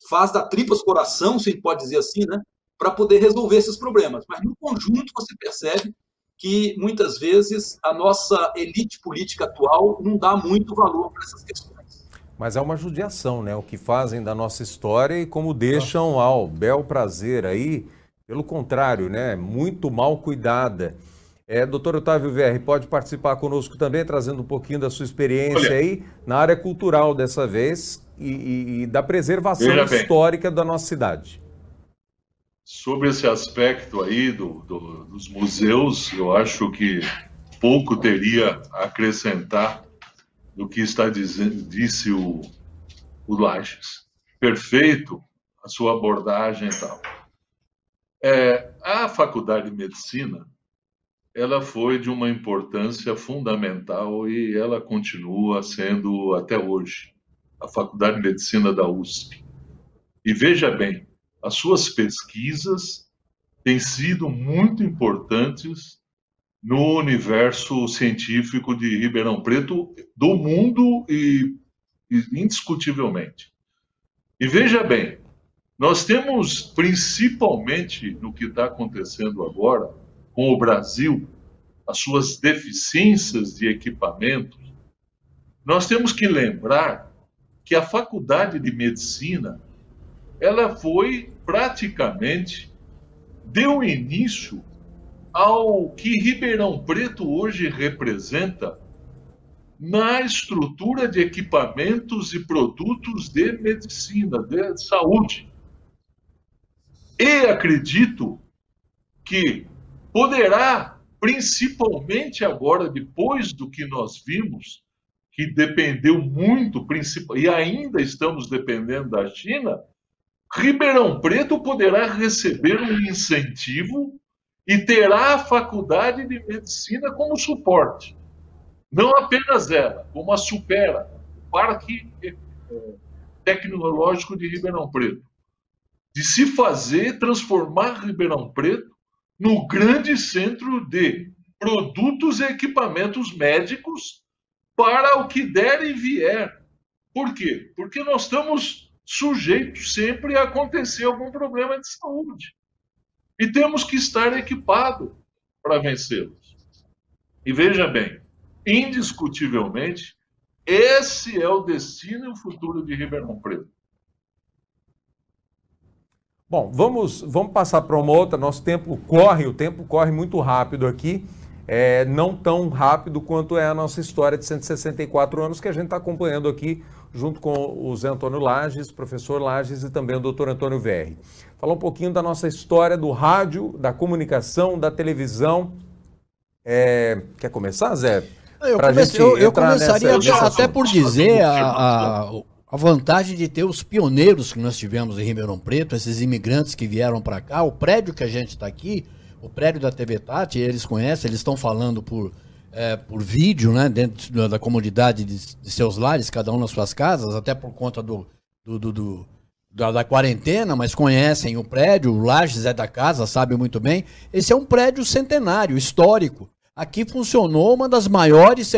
faz da tripas coração, se a gente pode dizer assim, né, para poder resolver esses problemas. Mas, no conjunto, você percebe que, muitas vezes, a nossa elite política atual não dá muito valor para essas questões. Mas é uma judiação, né? O que fazem da nossa história e como deixam ao bel prazer aí, pelo contrário, né? Muito mal cuidada. Doutor Otávio Verri, pode participar conosco também, trazendo um pouquinho da sua experiência aí na área cultural dessa vez e da preservação histórica da nossa cidade. Sobre esse aspecto aí dos museus, eu acho que pouco teria a acrescentar do que disse o Lages. Perfeito a sua abordagem e tal. A Faculdade de Medicina, ela foi de uma importância fundamental e ela continua sendo até hoje, a Faculdade de Medicina da USP. E veja bem, as suas pesquisas têm sido muito importantes no universo científico de Ribeirão Preto, do mundo e indiscutivelmente. E veja bem, nós temos, principalmente no que está acontecendo agora, com o Brasil, as suas deficiências de equipamentos, nós temos que lembrar que a Faculdade de Medicina, ela foi praticamente, deu início ao que Ribeirão Preto hoje representa na estrutura de equipamentos e produtos de medicina, de saúde. E acredito que poderá, principalmente agora, depois do que nós vimos, que dependeu muito, e ainda estamos dependendo da China, Ribeirão Preto poderá receber um incentivo e terá a Faculdade de Medicina como suporte. Não apenas ela, como a Supera, o Parque Tecnológico de Ribeirão Preto. De se transformar Ribeirão Preto no grande centro de produtos e equipamentos médicos para o que der e vier. Por quê? Porque nós estamos sujeitos sempre a acontecer algum problema de saúde. E temos que estar equipados para vencê-los. E veja bem, indiscutivelmente, esse é o destino e o futuro de Ribeirão Preto. Bom, vamos passar para uma outra. Nosso tempo corre muito rápido aqui. Não tão rápido quanto é a nossa história de 164 anos que a gente está acompanhando aqui junto com o Zé Antônio Lages, professor Lages e também o doutor Antônio Verri. Falar um pouquinho da nossa história do rádio, da comunicação, da televisão. Quer começar, Zé? Eu começaria até por dizer a vantagem de ter os pioneiros que nós tivemos em Ribeirão Preto, esses imigrantes que vieram para cá, o prédio que a gente está aqui, o prédio da TV Tati, eles conhecem, eles estão falando por vídeo, né, dentro da comodidade de seus lares, cada um nas suas casas, até por conta da quarentena, mas conhecem o prédio, o Lages é da casa, sabe muito bem. Esse é um prédio centenário, histórico. Aqui funcionou uma das maiores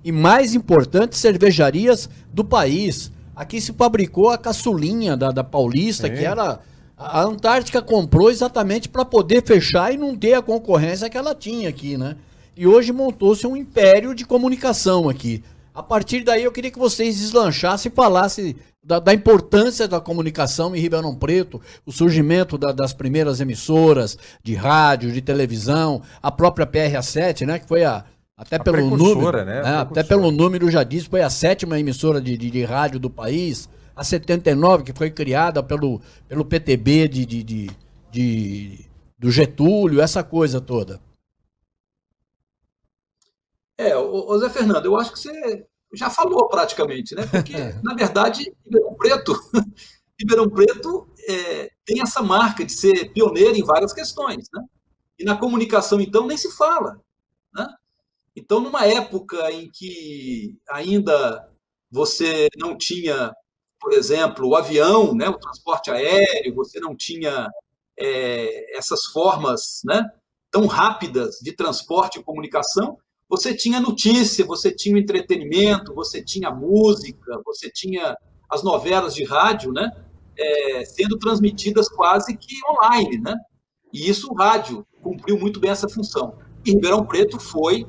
e mais importantes cervejarias do país. Aqui se fabricou a caçulinha da Paulista, que era A Antártica comprou exatamente para poder fechar e não ter a concorrência que ela tinha aqui, né? E hoje montou-se um império de comunicação aqui. A partir daí eu queria que vocês deslanchassem e falassem da importância da comunicação em Ribeirão Preto, o surgimento das primeiras emissoras de rádio, de televisão, a própria PRA7, né? Que foi até pelo número, né? Até pelo número já disse, foi a 7ª emissora de rádio do país. A 79, que foi criada pelo PTB do Getúlio, essa coisa toda. Ô Zé Fernando, eu acho que você já falou praticamente, né? Porque, na verdade, Ribeirão Preto tem essa marca de ser pioneiro em várias questões, né? E na comunicação, então, nem se fala, né? Então, numa época em que ainda você não tinha, por exemplo, o avião, né, o transporte aéreo, você não tinha essas formas, né, tão rápidas de transporte e comunicação, você tinha notícia, você tinha o entretenimento, você tinha a música, você tinha as novelas de rádio, né, sendo transmitidas quase que online, né? E isso o rádio cumpriu muito bem essa função. E Ribeirão Preto foi,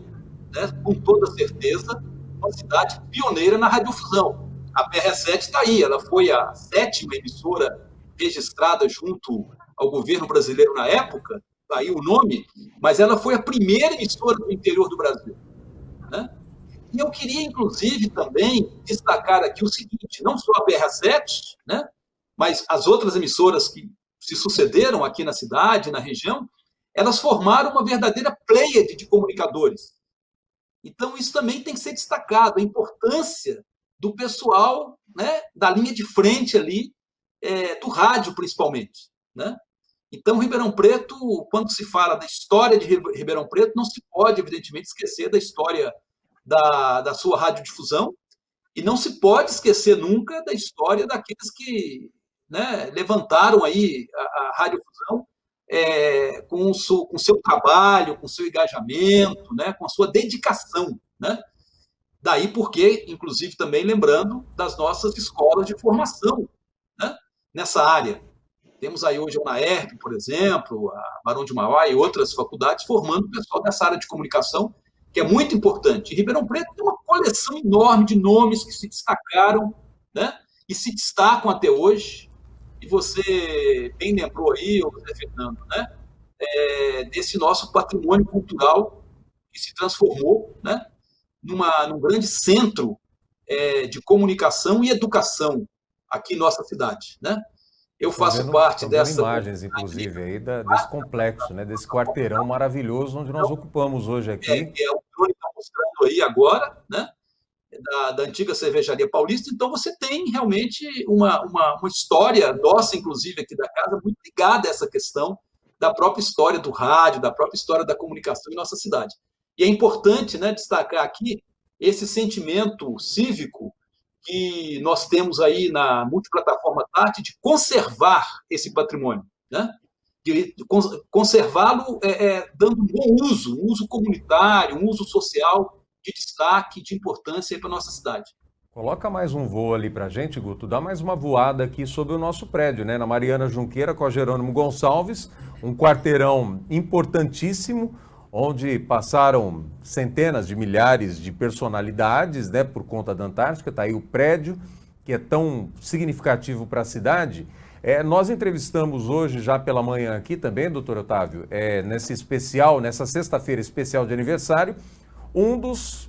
né, com toda certeza, uma cidade pioneira na radiodifusão. A PRA7 está aí, ela foi a 7ª emissora registrada junto ao governo brasileiro na época, está aí o nome, mas ela foi a primeira emissora do interior do Brasil, né? E eu queria, inclusive, também destacar aqui o seguinte, não só a PRA7, né, mas as outras emissoras que se sucederam aqui na cidade, na região, elas formaram uma verdadeira pleiade de comunicadores. Então, isso também tem que ser destacado, a importância do pessoal, né, da linha de frente ali, do rádio, principalmente, né? Então, Ribeirão Preto, quando se fala da história de Ribeirão Preto, não se pode, evidentemente, esquecer da história da sua radiodifusão e não se pode esquecer nunca da história daqueles que, né, levantaram aí a radiodifusão com o seu trabalho, com o seu engajamento, né, com a sua dedicação, né? Daí porque, inclusive, também lembrando das nossas escolas de formação, né, nessa área. Temos aí hoje a UNAERP, por exemplo, a Barão de Mauá e outras faculdades formando o pessoal dessa área de comunicação, que é muito importante. E Ribeirão Preto tem uma coleção enorme de nomes que se destacaram, né, e se destacam até hoje. E você bem lembrou aí, José Fernando, né, desse nosso patrimônio cultural que se transformou, né, num grande centro de comunicação e educação aqui em nossa cidade, né? Eu faço parte dessa... imagens, inclusive, aí desse complexo, né, desse quarteirão maravilhoso onde nós ocupamos hoje aqui. O drone está mostrando aí agora, né, da antiga cervejaria paulista. Então, você tem realmente uma história nossa, inclusive, aqui da casa, muito ligada a essa questão da própria história do rádio, da própria história da comunicação em nossa cidade. E é importante, né, destacar aqui esse sentimento cívico que nós temos aí na multiplataforma TAT de conservar esse patrimônio, né? De conservá-lo dando um bom uso, um uso comunitário, um uso social de destaque, de importância para a nossa cidade. Coloca mais um voo ali para a gente, Guto, dá mais uma voada aqui sobre o nosso prédio, né? Na Mariana Junqueira com a Jerônimo Gonçalves, um quarteirão importantíssimo, onde passaram centenas de milhares de personalidades, né, por conta da Antártica. Está aí o prédio, que é tão significativo para a cidade. Nós entrevistamos hoje, já pela manhã aqui também, doutor Otávio, nessa sexta-feira especial de aniversário, um dos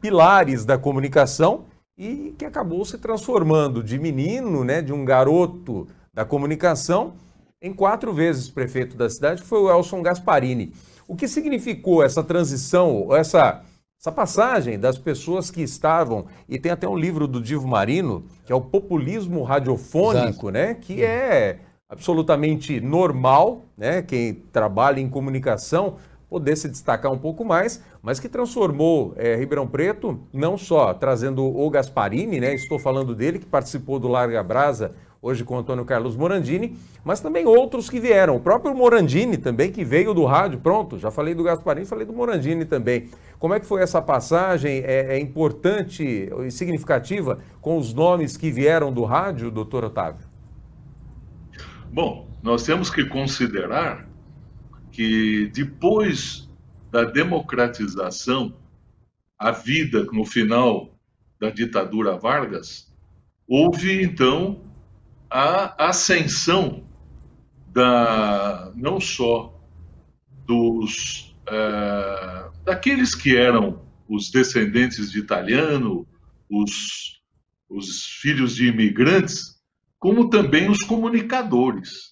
pilares da comunicação e que acabou se transformando de menino, né, de um garoto da comunicação, em 4 vezes prefeito da cidade, que foi o Elson Gasparini. O que significou essa transição, essa passagem das pessoas que estavam, e tem até um livro do Divo Marino, que é o populismo radiofônico, né, que é absolutamente normal, né, quem trabalha em comunicação poder se destacar um pouco mais, mas que transformou Ribeirão Preto, não só trazendo o Gasparini, né, estou falando dele, que participou do Larga Brasa, hoje com o Antônio Carlos Morandini, mas também outros que vieram. O próprio Morandini também, que veio do rádio, pronto, já falei do Gasparini, falei do Morandini também. Como é que foi essa passagem? É importante e significativa com os nomes que vieram do rádio, doutor Otávio? Bom, nós temos que considerar que depois da democratização, a vida no final da ditadura Vargas, houve então a ascensão não só daqueles que eram os descendentes de italiano, os filhos de imigrantes, como também os comunicadores.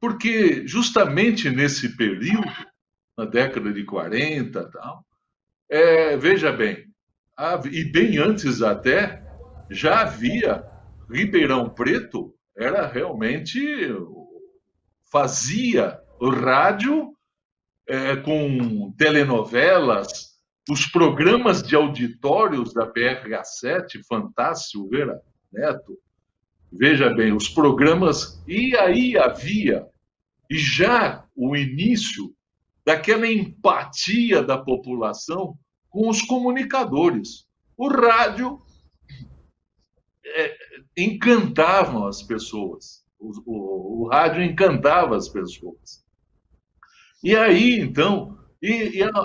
Porque justamente nesse período, na década de 40 e tal, veja bem, e bem antes até, já havia Ribeirão Preto, era realmente, fazia o rádio com telenovelas, os programas de auditórios da PRA7, Fantástico Silveira Neto, veja bem, os programas, e aí havia, e já o início daquela empatia da população com os comunicadores. O rádio encantava as pessoas, o rádio encantava as pessoas. E aí, então,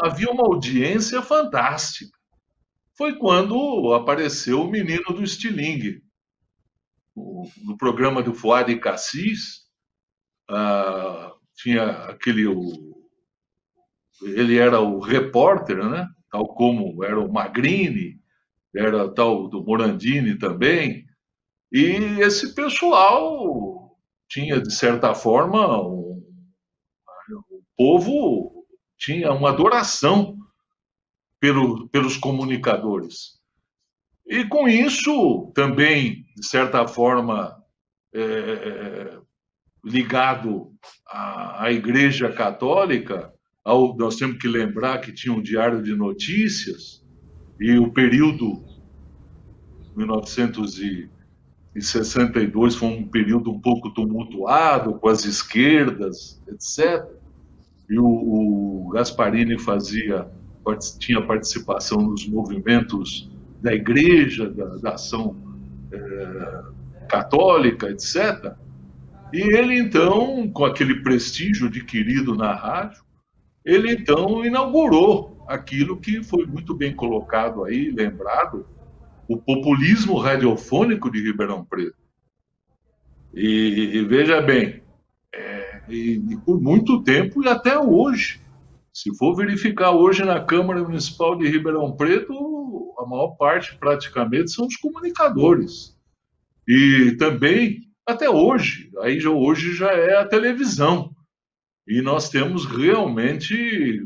havia uma audiência fantástica. Foi quando apareceu o Menino do Estilingue, no programa do Fuad Cassis. Tinha ele era o repórter, né? Tal como era o Magrini, era tal do Morandini também, e esse pessoal tinha, de certa forma, o povo tinha uma adoração pelos comunicadores. E com isso, também, de certa forma, ligado à Igreja Católica, nós temos que lembrar que tinha um diário de notícias, e o período 1962 foi um período um pouco tumultuado, com as esquerdas, etc. E o Gasparini tinha participação nos movimentos da igreja, da ação católica, etc. E ele, então, com aquele prestígio adquirido na rádio, ele, então, inaugurou aquilo que foi muito bem colocado aí, lembrado, o populismo radiofônico de Ribeirão Preto. E veja bem, e por muito tempo e até hoje, se for verificar hoje na Câmara Municipal de Ribeirão Preto, a maior parte praticamente são os comunicadores. E também, até hoje, hoje já é a televisão. E nós temos realmente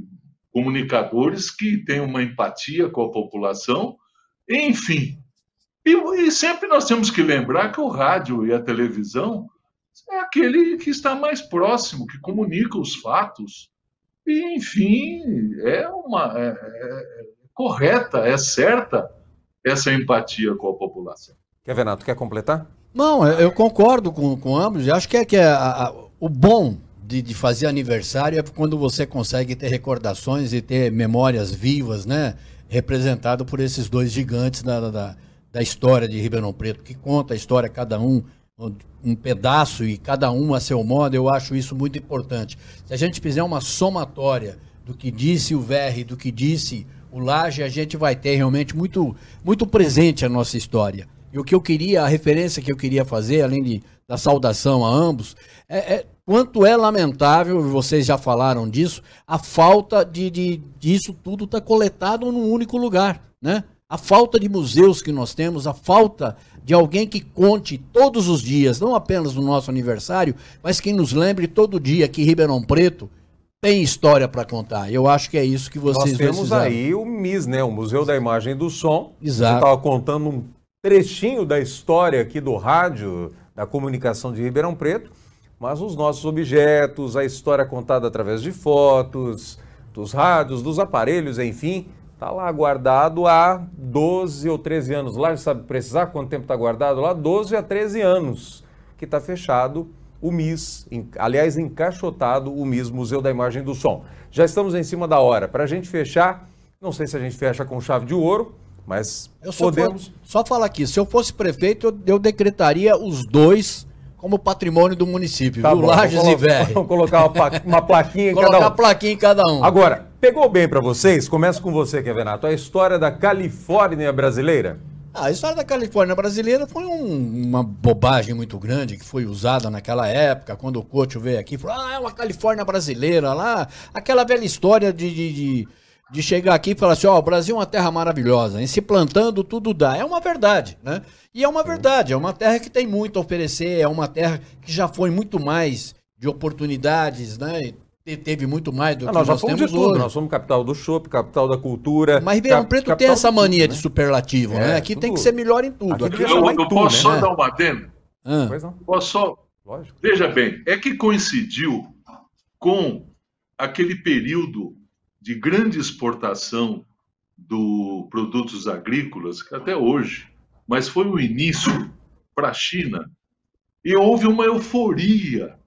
comunicadores que têm uma empatia com a população, enfim. E sempre nós temos que lembrar que o rádio e a televisão é aquele que está mais próximo, que comunica os fatos. E, enfim, é correta, é certa essa empatia com a população. Renato, quer completar? Não, eu concordo com ambos. Eu acho que o bom de fazer aniversário é quando você consegue ter recordações e ter memórias vivas, né? Representado por esses dois gigantes da história de Ribeirão Preto, que conta a história, cada um pedaço e cada um a seu modo. Eu acho isso muito importante. Se a gente fizer uma somatória do que disse o Verri, do que disse o Laje, a gente vai ter realmente muito, muito presente a nossa história. E a referência que eu queria fazer, além da saudação a ambos, quanto é lamentável, vocês já falaram disso, a falta disso tudo estar coletado num único lugar, né? A falta de museus que nós temos, a falta de alguém que conte todos os dias, não apenas no nosso aniversário, mas que nos lembre todo dia que Ribeirão Preto tem história para contar. Eu acho que é isso que vocês Nós temos aí o MIS, né? O Museu da Imagem e do Som. Exato. Você estava contando um trechinho da história aqui do rádio, da comunicação de Ribeirão Preto, mas os nossos objetos, a história contada através de fotos, dos rádios, dos aparelhos, enfim, está lá guardado há 12 ou 13 anos. Lá, sabe precisar quanto tempo está guardado? Lá 12 a 13 anos que está fechado o MIS, aliás, encaixotado o MIS, Museu da Imagem e do Som. Já estamos em cima da hora. Para a gente fechar, não sei se a gente fecha com chave de ouro, mas podemos... Só falar aqui, se eu fosse prefeito, eu decretaria os dois como patrimônio do município, Tá viu? bom, Lages e VR. Vamos colocar uma plaquinha em cada um. Colocar a plaquinha em cada um. Agora, pegou bem para vocês? Começa com você, Kevenato. A história da Califórnia brasileira. A história da Califórnia brasileira foi uma bobagem muito grande que foi usada naquela época, quando o Couto veio aqui e falou, é uma Califórnia brasileira lá, aquela velha história de chegar aqui e falar assim, o Brasil é uma terra maravilhosa, em se plantando tudo dá. É uma verdade, né? E é uma verdade, é uma terra que tem muito a oferecer, é uma terra que já foi muito mais de oportunidades, né? Teve muito mais do que nós nós temos temos de tudo. hoje. Nós somos capital do chopp, capital da cultura. Mas Ribeirão Preto tem essa mania de superlativo, né? Aqui tudo. tem que ser melhor em tudo. Aqui Eu posso só dar uma adenda? Pois não. Posso só? Lógico. Veja bem, é que coincidiu com aquele período de grande exportação de produtos agrícolas, que até hoje, mas foi o início para a China, e houve uma euforia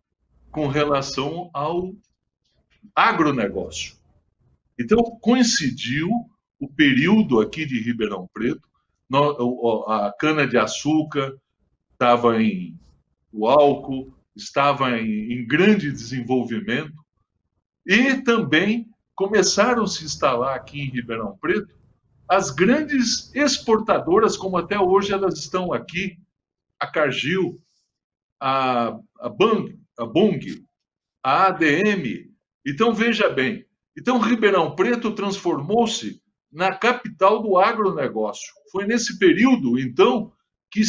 com relação ao agronegócio. Então, coincidiu o período aqui de Ribeirão Preto, a cana-de-açúcar estava o álcool estava em grande desenvolvimento, e também começaram a se instalar aqui em Ribeirão Preto as grandes exportadoras, como até hoje elas estão aqui, a Cargill, a Bung, a ADM. Então, veja bem, Ribeirão Preto transformou-se na capital do agronegócio. Foi nesse período, então, que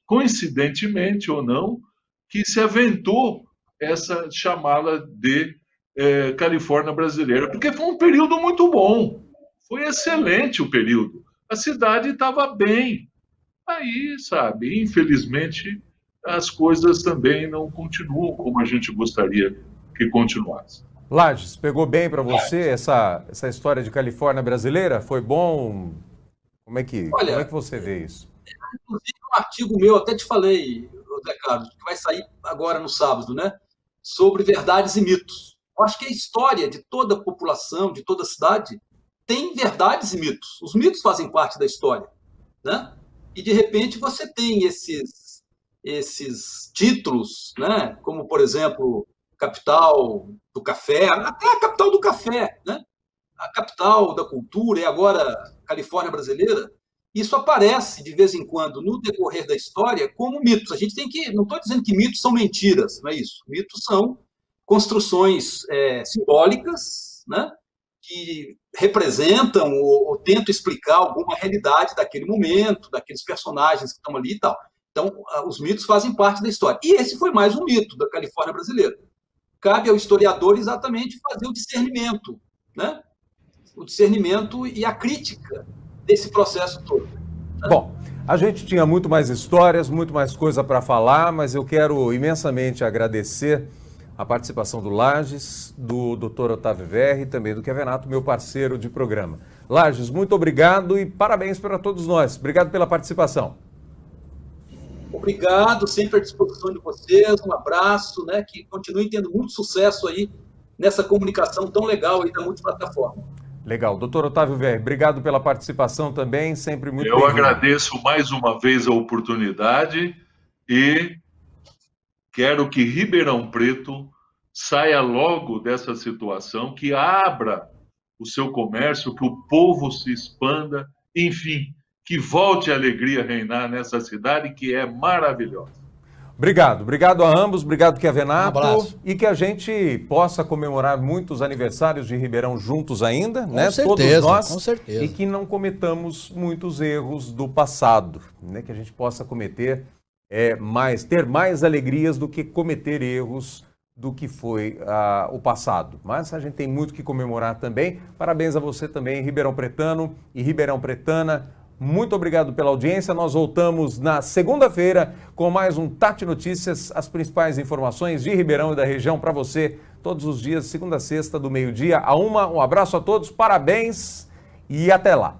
coincidentemente ou não, que se aventou essa chamada de Califórnia brasileira, porque foi um período muito bom, foi excelente o período, a cidade estava bem. Aí, sabe, infelizmente, as coisas também não continuam como a gente gostaria que continuasse. Lages, pegou bem para você essa história de Califórnia brasileira? Foi bom? Como é que você vê isso? Inclusive, um artigo meu, até te falei, Zé Carlos, que vai sair agora no sábado, né? Sobre verdades e mitos. Eu acho que a história de toda a população, de toda a cidade, tem verdades e mitos. Os mitos fazem parte da história, né? E, de repente, você tem esses títulos, né? Como, por exemplo, capital do café, até a capital do café, né? A capital da cultura, e agora Califórnia brasileira. Isso aparece, de vez em quando, no decorrer da história, como mitos. A gente tem que... Não estou dizendo que mitos são mentiras, não é isso. Mitos são construções simbólicas, né? Que representam ou tentam explicar alguma realidade daquele momento, daqueles personagens que estão ali e tal. Então, os mitos fazem parte da história. E esse foi mais um mito da Califórnia brasileira. Cabe ao historiador exatamente fazer o discernimento, né? O discernimento e a crítica desse processo todo. Né? Bom, a gente tinha muito mais histórias, muito mais coisa para falar, mas eu quero imensamente agradecer a participação do Lages, do Dr. Otávio Verri e também do Kevenato, meu parceiro de programa. Lages, muito obrigado e parabéns para todos nós. Obrigado pela participação. Obrigado, sempre à disposição de vocês, um abraço, né, que continuem tendo muito sucesso aí nessa comunicação tão legal aí da multiplataforma. Legal. Doutor Otávio Verri, obrigado pela participação também, sempre muito bem-vindo. Eu agradeço mais uma vez a oportunidade e quero que Ribeirão Preto saia logo dessa situação, que abra o seu comércio, que o povo se expanda, enfim, que volte a alegria a reinar nessa cidade que é maravilhosa. Obrigado a ambos, obrigado Kevenato, e que a gente possa comemorar muitos aniversários de Ribeirão juntos ainda, né? Com certeza, todos nós, com certeza. E que não cometamos muitos erros do passado, né? Que a gente possa cometer ter mais alegrias do que cometer erros do que foi o passado. Mas a gente tem muito que comemorar também. Parabéns a você também, Ribeirão Pretano e Ribeirão Pretana. Muito obrigado pela audiência. Nós voltamos na segunda-feira com mais um Tati Notícias, as principais informações de Ribeirão e da região para você, todos os dias, segunda a sexta, do meio-dia a 1h. Um abraço a todos, parabéns e até lá.